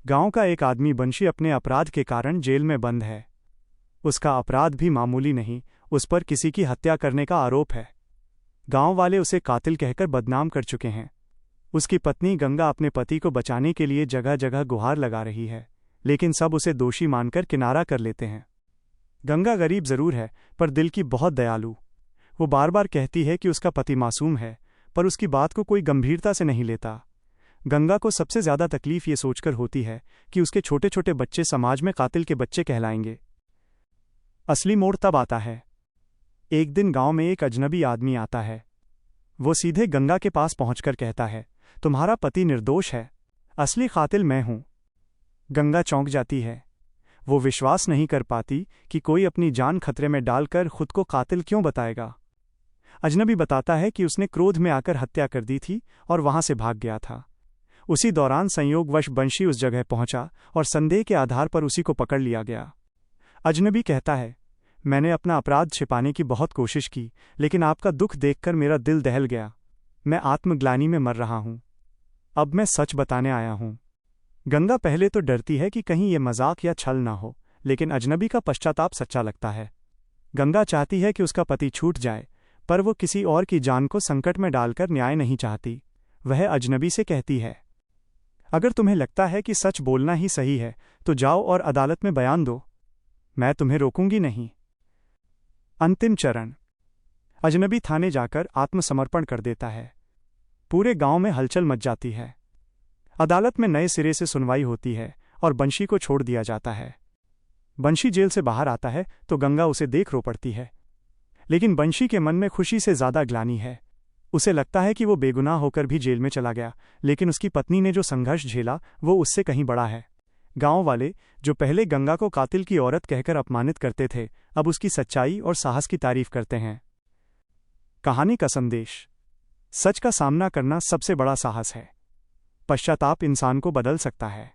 गांव का एक आदमी बंशी अपने अपराध के कारण जेल में बंद है। उसका अपराध भी मामूली नहीं, उस पर किसी की हत्या करने का आरोप है। गांव वाले उसे कातिल कहकर बदनाम कर चुके हैं। उसकी पत्नी गंगा अपने पति को बचाने के लिए जगह जगह गुहार लगा रही है, लेकिन सब उसे दोषी मानकर किनारा कर लेते हैं। गंगा गरीब जरूर है, पर दिल की बहुत दयालु। वो बार बार कहती है कि उसका पति मासूम है, पर उसकी बात को कोई गंभीरता से नहीं लेता। गंगा को सबसे ज्यादा तकलीफ ये सोचकर होती है कि उसके छोटे छोटे बच्चे समाज में कातिल के बच्चे कहलाएंगे। असली मोड़ तब आता है। एक दिन गांव में एक अजनबी आदमी आता है। वो सीधे गंगा के पास पहुंचकर कहता है, तुम्हारा पति निर्दोष है, असली कातिल मैं हूं। गंगा चौंक जाती है। वो विश्वास नहीं कर पाती कि कोई अपनी जान खतरे में डालकर खुद को कातिल क्यों बताएगा। अजनबी बताता है कि उसने क्रोध में आकर हत्या कर दी थी और वहां से भाग गया था। उसी दौरान संयोगवश बंशी उस जगह पहुंचा और संदेह के आधार पर उसी को पकड़ लिया गया। अजनबी कहता है, मैंने अपना अपराध छिपाने की बहुत कोशिश की, लेकिन आपका दुख देखकर मेरा दिल दहल गया। मैं आत्मग्लानि में मर रहा हूं। अब मैं सच बताने आया हूं। गंगा पहले तो डरती है कि कहीं ये मजाक या छल ना हो, लेकिन अजनबी का पश्चाताप सच्चा लगता है। गंगा चाहती है कि उसका पति छूट जाए, पर वो किसी और की जान को संकट में डालकर न्याय नहीं चाहती। वह अजनबी से कहती है, अगर तुम्हें लगता है कि सच बोलना ही सही है तो जाओ और अदालत में बयान दो, मैं तुम्हें रोकूंगी नहीं। अंतिम चरण। अजनबी थाने जाकर आत्मसमर्पण कर देता है। पूरे गांव में हलचल मच जाती है। अदालत में नए सिरे से सुनवाई होती है और बंशी को छोड़ दिया जाता है। बंशी जेल से बाहर आता है तो गंगा उसे देख रो पड़ती है, लेकिन बंशी के मन में खुशी से ज्यादा ग्लानि है। उसे लगता है कि वो बेगुनाह होकर भी जेल में चला गया, लेकिन उसकी पत्नी ने जो संघर्ष झेला वो उससे कहीं बड़ा है। गांव वाले, जो पहले गंगा को कातिल की औरत कहकर अपमानित करते थे, अब उसकी सच्चाई और साहस की तारीफ करते हैं। कहानी का संदेश। सच का सामना करना सबसे बड़ा साहस है। पश्चाताप इंसान को बदल सकता है।